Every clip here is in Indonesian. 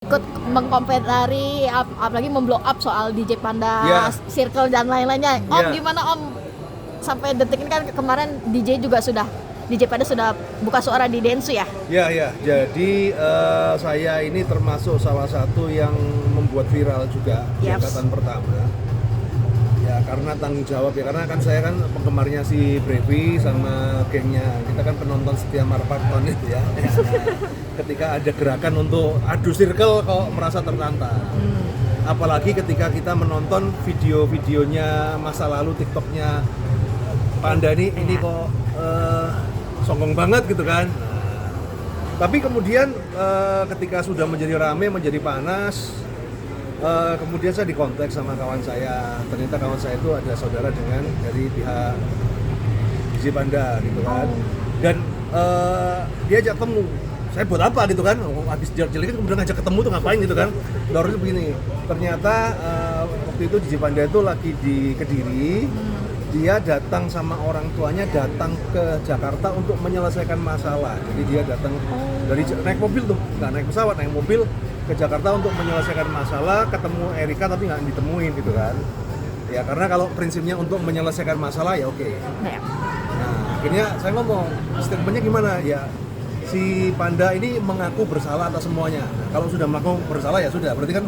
ikut mengkomentari apalagi memblow up soal DJ Panda, Circle dan lain-lainnya. Om gimana Om? Sampai detik ini kan kemarin DJ Panda sudah buka suara di Dentsu ya? Ya. Jadi saya ini termasuk salah satu yang membuat viral juga di angkatan pertama. Ya karena tanggung jawab ya, karena kan saya kan penggemarnya si Brevi sama gengnya. Kita kan penonton setia Marparton itu ya. Ketika ada gerakan untuk adu circle kok merasa tertantang. Apalagi ketika kita menonton video-videonya masa lalu, TikToknya Panda ini kok songong banget gitu kan. Tapi kemudian ketika sudah menjadi rame, menjadi panas, kemudian saya dikontak sama kawan saya. Ternyata kawan saya itu ada saudara dari pihak DJ Panda gitu kan. Dan dia ajak temu. Saya buat apa gitu kan? Habis jelek-jelekin kemudian ngajak ketemu tuh ngapain gitu kan? Lalu begini. Ternyata waktu itu DJ Panda itu lagi di Kediri. Dia datang sama orang tuanya, datang ke Jakarta untuk menyelesaikan masalah. Jadi dia datang dari naik mobil tuh, nggak naik pesawat, naik mobil ke Jakarta untuk menyelesaikan masalah. Ketemu Erika tapi nggak ditemuin gitu kan. Ya karena kalau prinsipnya untuk menyelesaikan masalah ya oke. Nah akhirnya saya ngomong, statementnya gimana? Ya si Panda ini mengaku bersalah atas semuanya. Nah, kalau sudah mengaku bersalah ya sudah, berarti kan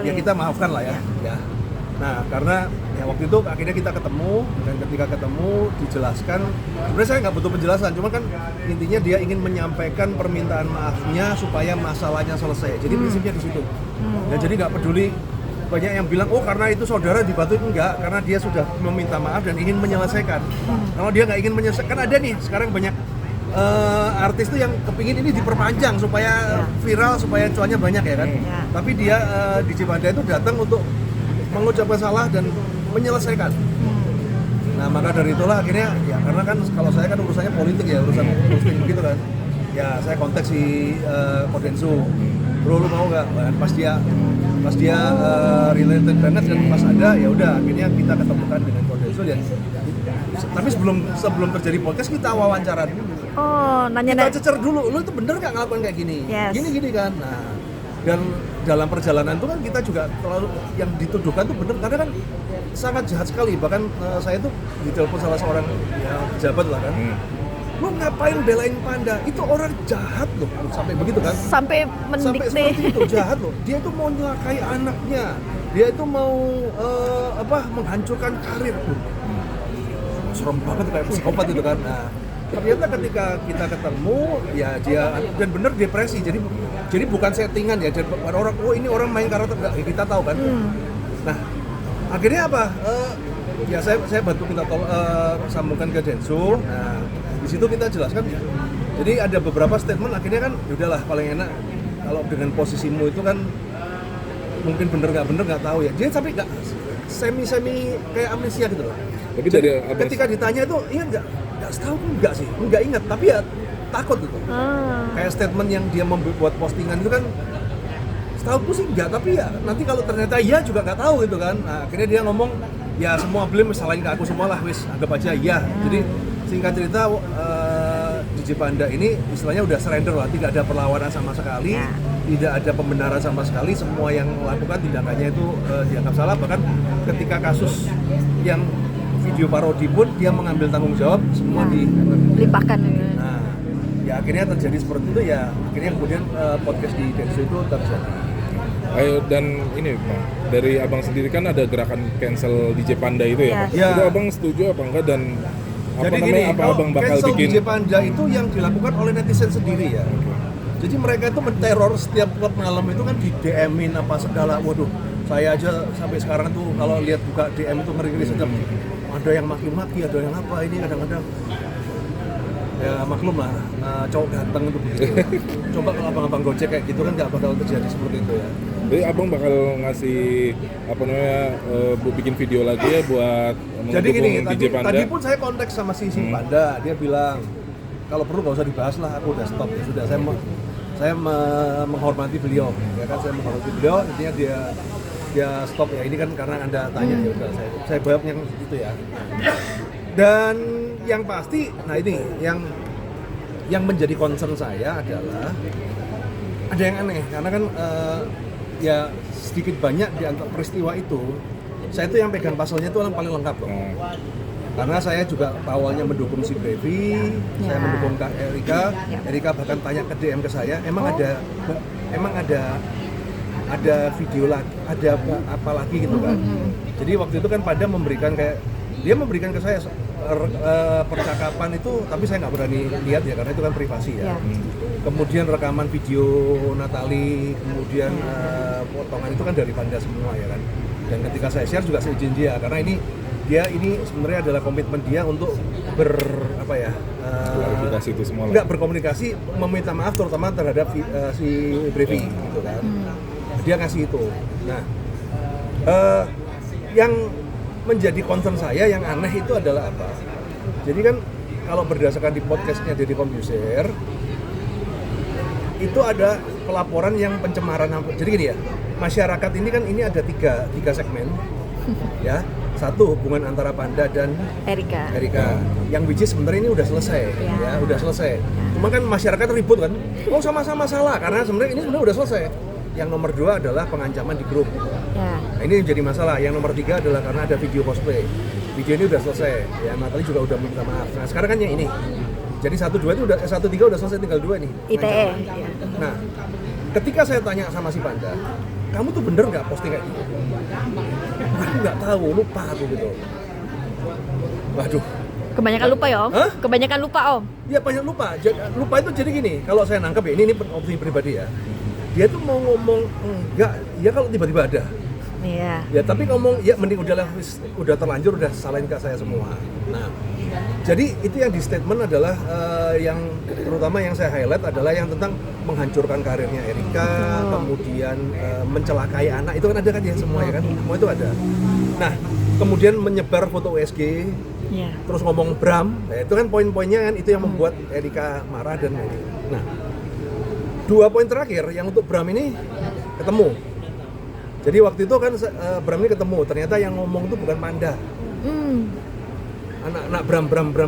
ya kita maafkan lah ya. Nah karena ya waktu itu akhirnya kita ketemu, dan ketika ketemu dijelaskan, sebenarnya saya nggak butuh penjelasan, cuma kan intinya dia ingin menyampaikan permintaan maafnya supaya masalahnya selesai. Jadi prinsipnya di situ. Dan jadi nggak peduli banyak yang bilang oh karena itu saudara dibatuin, enggak, karena dia sudah meminta maaf dan ingin menyelesaikan. Kalau dia nggak ingin menyelesaikan, kan ada nih sekarang banyak artis tuh yang kepingin ini diperpanjang supaya viral, supaya cuannya banyak ya kan. Tapi dia DJ Panda itu datang untuk mengucapkan salah dan menyelesaikan. Nah maka dari itulah akhirnya ya, karena kan kalau saya kan urusannya politik ya, urusan posting gitu kan. Ya saya kontak si Kodensu, bro lu mau nggak? Pas dia related banget dan pas ada ya udah akhirnya kita ketemukan dengan Kodensu dan tapi sebelum terjadi podcast kita wawancara dulu. Kita cecer dulu, lu itu bener nggak ngelakuin kayak gini? Gini kan. Nah dan dalam perjalanan itu kan kita juga terlalu yang dituduhkan tuh bener, karena kan sangat jahat sekali. Bahkan saya tuh ditelepon salah seorang ya pejabat lah kan, lu ngapain belain Panda, itu orang jahat loh, sampai begitu kan, sampai seperti itu, jahat loh. Dia itu mau nyelakai anaknya, dia itu mau menghancurkan karir pun. Serem banget kayak psikopat itu kan. Nah ternyata ketika kita ketemu ya dia dan bener depresi, jadi bukan settingan ya, dan orang ini orang main karakter, enggak, kita tahu kan. Nah akhirnya apa, ya saya bantu minta sambungkan ke Dentsu. Nah di situ kita jelaskan, jadi ada beberapa statement akhirnya kan yaudahlah, paling enak kalau dengan posisimu itu kan mungkin bener nggak tahu ya, dia sampai nggak semi kayak amnesia gitu loh. Tapi jadi ketika ditanya itu ingat nggak setahu nggak sih, nggak ingat, tapi ya takut gitu. Kayak statement yang dia membuat postingan itu kan setahu sih nggak, tapi ya nanti kalau ternyata iya juga nggak tahu gitu kan. Nah, akhirnya dia ngomong ya semua blame salahin ke aku semua lah, wis anggap aja iya. Jadi singkat cerita DJ Panda ini istilahnya udah surrender lah, tidak ada perlawanan sama sekali, tidak ada pembenaran sama sekali. Semua yang melakukan tindakannya itu dianggap salah. Bahkan ketika kasus yang video parodi pun dia mengambil tanggung jawab, semua dilimpahkan. Nah, ya akhirnya terjadi seperti itu ya. Akhirnya kemudian podcast di Dentsu itu terjadi. Ayo, dan ini Pak, dari abang sendiri kan ada gerakan cancel DJ Panda itu ya, Pak? Itu abang setuju apa enggak, dan jadi apa abang bakal cancel bikin? DJ Panda itu yang dilakukan oleh netizen sendiri ya. Jadi mereka itu menteror setiap klub malam itu kan, di DM-in apa segala. Waduh, saya aja sampai sekarang tuh kalau lihat buka DM itu ngeri-ngeri sedap. Ada yang maki-maki, ada yang apa, ini kadang-kadang ya maklum lah, cowok ganteng itu begitu. Coba kalau abang-abang Gojek kayak gitu kan nggak bakal terjadi seperti itu ya. Jadi abang bakal ngasih bikin video lagi ya buat jadi gini, DJ Panda. Tadi pun saya kontak sama si Panda, dia bilang kalau perlu nggak usah dibahas lah, aku udah stop ya sudah. Saya menghormati beliau, ya kan, saya menghormati beliau. Intinya dia stop ya, ini kan karena Anda tanya ya udah saya jawab yang itu ya. Dan yang pasti, nah ini yang menjadi concern saya adalah ada yang aneh karena kan ya sedikit banyak di antara peristiwa itu saya itu yang pegang pasalnya itu yang paling lengkap loh. Karena saya juga awalnya mendukung si Brevi, saya mendukung Kak Erika. Erika bahkan tanya ke DM ke saya, emang ada video lagi, ada apa lagi gitu kan. Jadi waktu itu kan Panda memberikan ke saya percakapan itu, tapi saya nggak berani lihat ya karena itu kan privasi ya. Kemudian rekaman video Natali, kemudian potongan itu kan dari Panda semua ya kan. Dan ketika saya share juga saya izin dia karena ini sebenarnya adalah komitmen dia untuk klarifikasi itu semua. Enggak berkomunikasi, meminta maaf terutama terhadap si Brevi gitu kan. Dia ngasih itu. Nah, yang menjadi concern saya yang aneh itu adalah apa? Jadi kan kalau berdasarkan di podcastnya Deddy Corbuzier itu ada pelaporan yang pencemaran. Jadi gini ya, masyarakat ini kan ini ada tiga segmen ya. Satu, hubungan antara Panda dan Erika. Yang which is sebenarnya ini udah selesai ya, udah selesai. Cuma kan masyarakat ribut kan, oh sama-sama salah karena sebenarnya ini udah selesai. Yang nomor 2 adalah pengancaman di grup. Nah, ini jadi masalah. Yang nomor 3 adalah karena ada video cosplay. Video ini udah selesai. Ya, Natali juga udah minta maaf. Nah, sekarang kan yang ini. Jadi 1, 2 itu udah 1, 3 udah selesai, tinggal 2 nih. ITE. Nah, ketika saya tanya sama si Panda, kamu tuh bener nggak posting kayak gitu? Aku nggak tahu, lupa aku gitu. Waduh. Kebanyakan lupa ya Om? Hah? Kebanyakan lupa Om? Iya banyak lupa. Lupa itu jadi gini, kalau saya nangkep ya, ini opini pribadi ya. Dia tuh mau ngomong enggak, ya kalau tiba-tiba ada. Iya. Ya tapi ngomong ya mending udah terlanjur, udah salahin ke saya semua. Nah, jadi itu yang di statement adalah yang terutama yang saya highlight adalah yang tentang menghancurkan karirnya Erika, kemudian mencelakai anak, itu kan ada kan ya semua ya kan, semua itu ada. Nah, kemudian menyebar foto USG, terus ngomong Bram, ya itu kan poin-poinnya kan itu yang membuat Erika marah dan ini. Nah, 2 poin terakhir yang untuk Bram ini ketemu. Jadi waktu itu kan Bram ini ketemu, ternyata yang ngomong itu bukan Panda. Anak-anak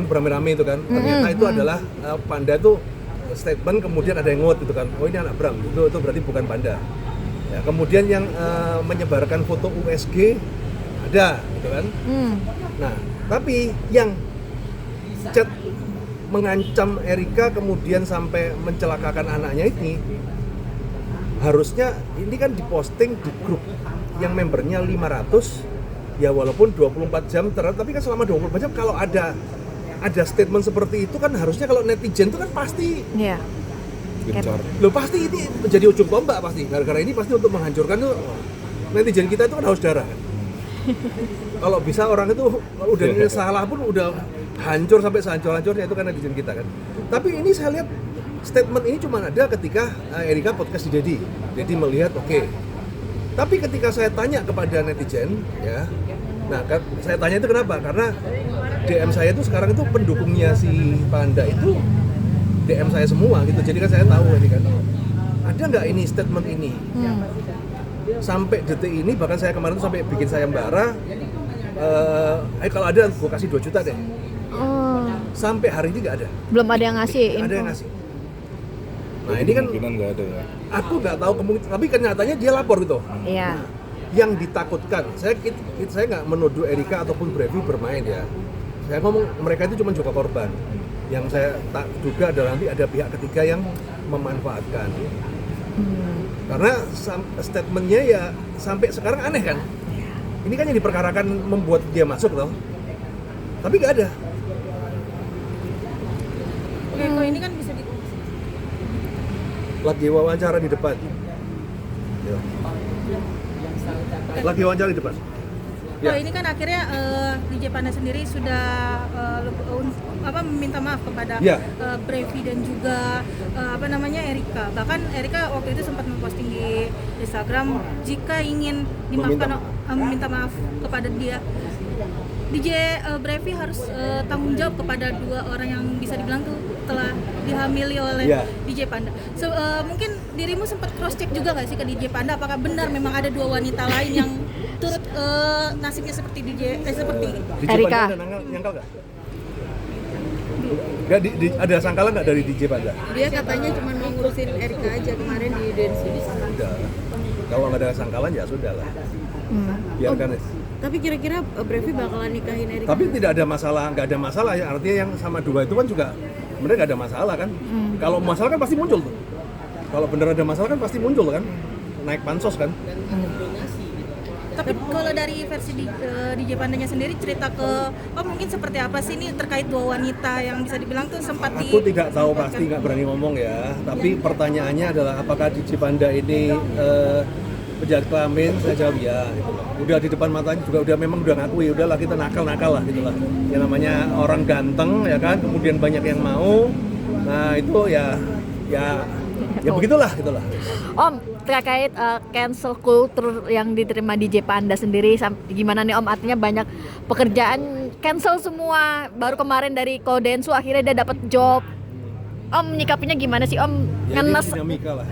Bram rame itu kan, ternyata itu adalah Panda itu statement, kemudian ada yang ngot gitu kan, oh ini anak Bram, itu berarti bukan Panda. Ya, kemudian yang menyebarkan foto USG ada gitu kan. Nah, tapi yang chat mengancam Erika kemudian sampai mencelakakan anaknya ini harusnya ini kan diposting di grup yang membernya 500 ya, walaupun 24 jam tapi kan selama 24 jam kalau ada statement seperti itu kan harusnya kalau netizen itu kan pasti loh pasti ini menjadi ujung tombak pasti, gara-gara ini pasti untuk menghancurkan tuh netizen kita itu kan haus darah kan. Kalau bisa orang itu udah salah pun udah hancur sampai sehancur-hancurnya itu kan netizen kita kan. Tapi ini saya lihat statement ini cuma ada ketika Erika podcast di Deddy melihat oke. Tapi ketika saya tanya kepada netizen ya, nah saya tanya itu kenapa? Karena DM saya itu sekarang itu pendukungnya si Panda itu DM saya semua gitu. Jadi kan saya tahu ini kan ada nggak ini statement ini. Sampai detik ini bahkan saya kemarin tuh sampai bikin sayembara kalau ada gue kasih 2 juta deh. Sampai hari ini nggak ada. Belum ada yang ngasih. Ada yang ngasih. Nah ini kan nggak ada ya. Aku nggak tahu kemungkinan, tapi kenyataannya dia lapor gitu. Iya. Yang ditakutkan, saya nggak menuduh Erika ataupun Brevi bermain ya. Saya ngomong mereka itu cuma juga korban. Yang saya tak duga adalah nanti ada pihak ketiga yang memanfaatkan. Karena statementnya ya sampai sekarang aneh kan. Ini kan yang diperkarakan membuat dia masuk loh. Tapi nggak ada. Oke, kalau ini kan bisa Lagi wawancara di depan. Ya. Lagi wawancara di depan. Oh, ini kan akhirnya DJ Panda sendiri sudah meminta maaf kepada Brevi dan juga Erika. Bahkan Erika waktu itu sempat memposting di Instagram jika ingin dimaafkan meminta maaf kepada dia. DJ Brevi harus tanggung jawab kepada 2 orang yang bisa dibilang tuh telah dihamili oleh DJ Panda. Mungkin dirimu sempat cross check juga nggak sih ke DJ Panda apakah benar memang ada 2 wanita lain yang turut nasibnya seperti seperti Erika. Nyangkal nggak? Nggak, ada sangkalan nggak dari DJ Panda? Dia katanya cuma mau ngurusin Erika aja kemarin di dance di sana. Udah. Kalau nggak ada sangkalan ya sudah lah. Biarkan. Tapi kira-kira Brevi bakalan nikahin Erika? Tapi tidak ada masalah, nggak ada masalah ya. Artinya yang sama dua itu kan juga bener nggak ada masalah kan. Kalau masalah kan pasti muncul tuh. Kalau bener ada masalah kan pasti muncul kan. Naik pansos kan. Tapi kalau dari versi DJ Pandanya sendiri cerita ke mungkin seperti apa sih ini terkait dua wanita yang bisa dibilang tuh sempat Aku tidak tahu pasti, nggak berani ngomong ya. Tapi pertanyaannya adalah apakah DJ Panda ini penjahat kelamin? Saya jawab ya. Gitu loh. Udah di depan matanya juga memang udah ngakui, udahlah kita nakal lah gitu lah. Yang namanya orang ganteng ya kan, kemudian banyak yang mau. Nah itu ya begitulah gitulah. Om, terkait cancel culture yang diterima DJ Panda sendiri, gimana nih Om? Artinya banyak pekerjaan cancel semua. Baru kemarin dari Kodensu akhirnya dia dapat job. Om nyikapinya gimana sih Om? Ya, Ngenes. dinamika lah.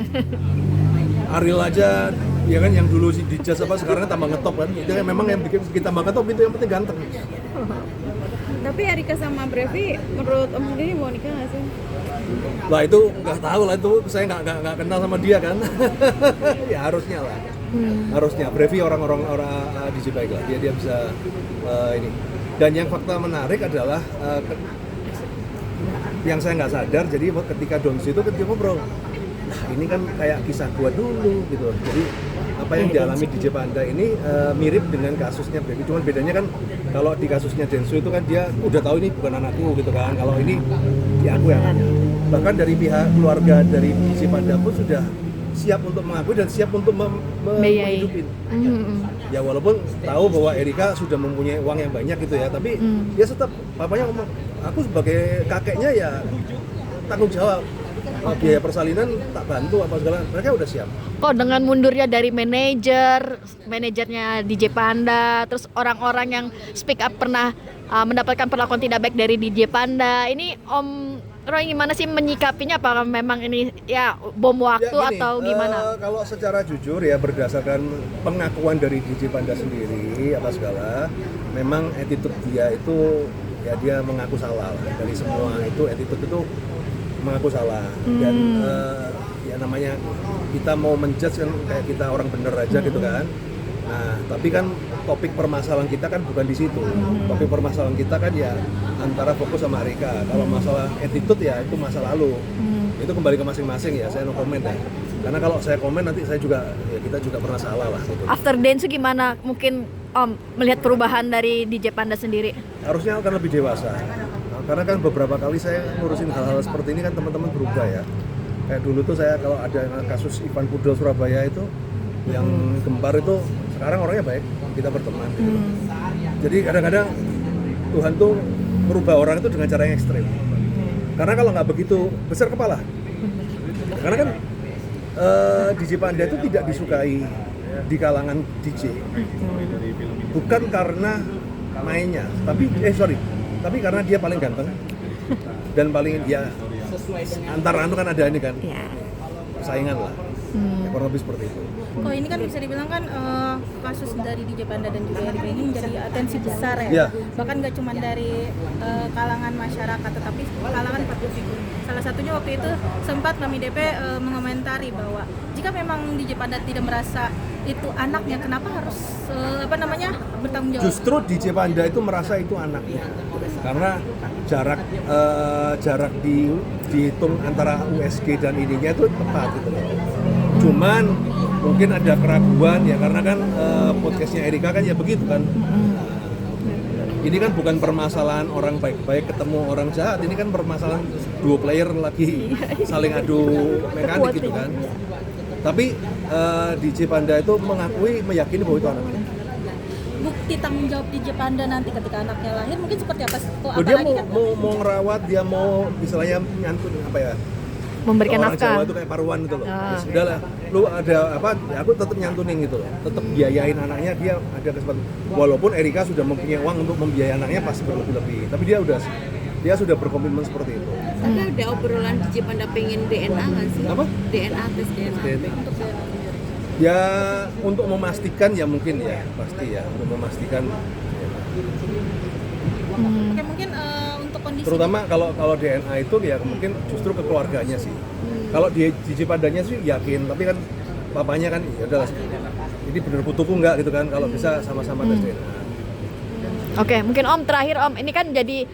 Ariel aja ya kan yang dulu di jazz sekarang tambah ngetop kan. Itu yang memang yang bikin kita tambah ngetop itu yang penting ganteng. Tapi Erika sama Brevi menurut Om sendiri mau nikah nggak sih? Lah itu nggak tahu lah, itu saya nggak kenal sama dia kan. Ya harusnya lah. Harusnya Brevi orang DJ baik lah. Dia bisa ini. Dan yang fakta menarik adalah yang saya nggak sadar, jadi ketika Donsu itu ketika ngobrol, nah ini kan kayak kisah gua dulu gitu. Jadi apa yang dialami DJ Panda ini mirip dengan kasusnya Brevi. Cuman bedanya kan kalau di kasusnya Densu itu kan dia udah tahu ini bukan anakku gitu kan. Kalau ini ya aku yang nanya. Bahkan dari pihak keluarga dari DJ Panda pun sudah siap untuk mengakui dan siap untuk menghidupin. Ya walaupun tahu bahwa Erika sudah mempunyai uang yang banyak gitu ya, tapi dia tetap papanya ngomong, aku sebagai kakeknya ya tanggung jawab. Biaya persalinan tak bantu apa segala, mereka udah siap. Kok dengan mundurnya dari manajernya DJ Panda, terus orang-orang yang speak up pernah mendapatkan perlakuan tidak baik dari DJ Panda, ini Om Roy gimana sih menyikapinya? Apakah memang ini ya bom waktu ya, gini, atau gimana? Kalau secara jujur ya berdasarkan pengakuan dari DJ Panda sendiri apa segala, memang attitude dia itu ya dia mengaku salah dari semua itu, attitude itu mengaku salah dan ya namanya kita mau menjudge kan kayak kita orang bener aja gitu kan. Nah tapi kan topik permasalahan kita kan bukan di situ. Topik permasalahan kita kan ya antara fokus sama Erika. Kalau masalah attitude ya itu masa lalu. Itu kembali ke masing-masing ya. Saya no comment ya. Karena kalau saya komen nanti saya juga ya kita juga pernah salah lah. Gitu. After dance gimana? Mungkin Om melihat perubahan dari DJ Panda sendiri? Harusnya akan lebih dewasa. Karena kan beberapa kali saya ngurusin hal-hal seperti ini kan teman-teman berubah ya. Kayak dulu tuh saya kalau ada kasus Ivan Pudel Surabaya itu yang gempar itu, sekarang orangnya baik, kita berteman gitu. Jadi kadang-kadang Tuhan tuh merubah orang itu dengan cara yang ekstrim. Karena kalau nggak begitu besar kepala. Karena kan DJ Panda itu tidak disukai di kalangan DJ. Bukan karena mainnya, tapi karena dia paling ganteng dan paling ya antara itu kan ada ini kan saingan lah. Kurang lebih seperti itu. Oh ini kan bisa dibilang kan kasus dari DJ Panda dan juga Erika ini menjadi atensi besar ya. Bahkan nggak cuma dari kalangan masyarakat tetapi kalangan publik. Salah satunya waktu itu sempat kami DP mengomentari bahwa jika memang DJ Panda tidak merasa itu anaknya, kenapa harus bertanggung jawab? Justru DJ Panda itu merasa itu anaknya. Karena jarak dihitung antara USG dan ininya itu tepat gitu loh. Cuman mungkin ada keraguan ya karena kan podcastnya Erika kan ya begitu kan. Ini kan bukan permasalahan orang baik-baik ketemu orang jahat, ini kan permasalahan dua player lagi saling adu mekanik gitu kan. Tapi DJ Panda itu meyakini bahwa itu anaknya. Bukti tanggung jawab DJ Panda nanti ketika anaknya lahir mungkin seperti apa? Dia mau ngerawat, dia mau misalnya nyantun apa ya? Memberikan orang nafkah. Jawa itu kayak paruan gitu loh. Ya sudahlah, lu ada apa? Ya aku tetap nyantunin gitu loh. Tetap biayain anaknya, dia ada kesempatan. Walaupun Erika sudah mempunyai uang untuk membiayai anaknya pasti berlebih-lebih. Tapi dia sudah berkomitmen seperti itu. Tapi ada obrolan DJ Panda pengen DNA nggak sih? Apa? DNA, tes DNA. Ya untuk memastikan ya mungkin ya pasti ya untuk memastikan. Oke mungkin untuk kondisi. Terutama kalau DNA itu ya mungkin justru ke keluarganya sih. Kalau di DJ Pandanya sih yakin, tapi kan papanya kan ya udahlah ini bener putuku nggak gitu kan, kalau bisa sama-sama tes DNA. Oke, mungkin Om terakhir Om, ini kan jadi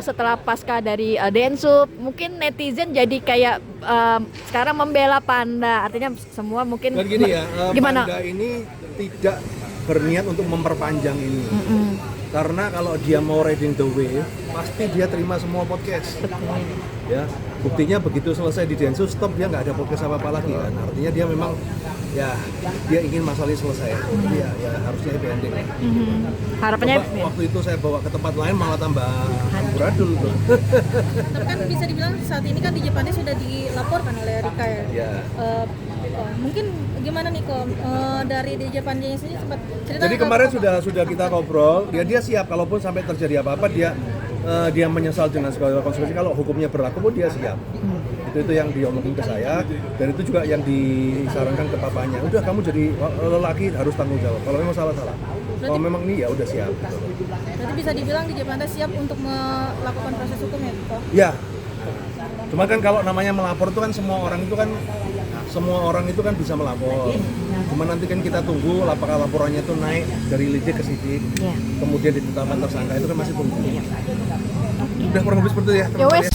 setelah pasca dari Densup, mungkin netizen jadi kayak sekarang membela Panda, artinya semua mungkin Dan gini ya, gimana? Panda ini tidak berniat untuk memperpanjang ini. Karena kalau dia mau riding the wave, pasti dia terima semua podcast. Ya, buktinya begitu selesai di Densus stop, dia nggak ada podcast apa-apa lagi kan. Artinya dia memang ya dia ingin masalah ini selesai. Jadi ya harusnya happy ending. Harapannya Coba waktu itu saya bawa ke tempat lain malah tambah amburadul tuh. Tapi kan bisa dibilang saat ini kan DJ Panda sudah dilaporkan oleh Erika ya. Ya. Mungkin gimana nih kok dari DJ Pandanya sendiri sempat cerita. Jadi kemarin sudah kita ngobrol, dia siap kalaupun sampai terjadi apa-apa dia menyesal dengan segala konsekuensi, kalau hukumnya berlaku pun dia siap. Itu yang diomongin ke saya, dan itu juga yang disarankan ke papanya. Udah kamu jadi lelaki harus tanggung jawab. Kalau memang salah. Kalau memang ini ya udah siap. Berarti bisa dibilang DJ Panda siap untuk melakukan proses hukum ya kok? Ya. Cuma kan kalau namanya melapor itu kan semua orang itu kan bisa melapor. Cuma nanti kan kita tunggu apakah laporannya itu naik dari lidik ke sidik, kemudian ditetapkan tersangka, itu kan masih tunggu. Udah kurang lebih seperti itu ya. Ya wes.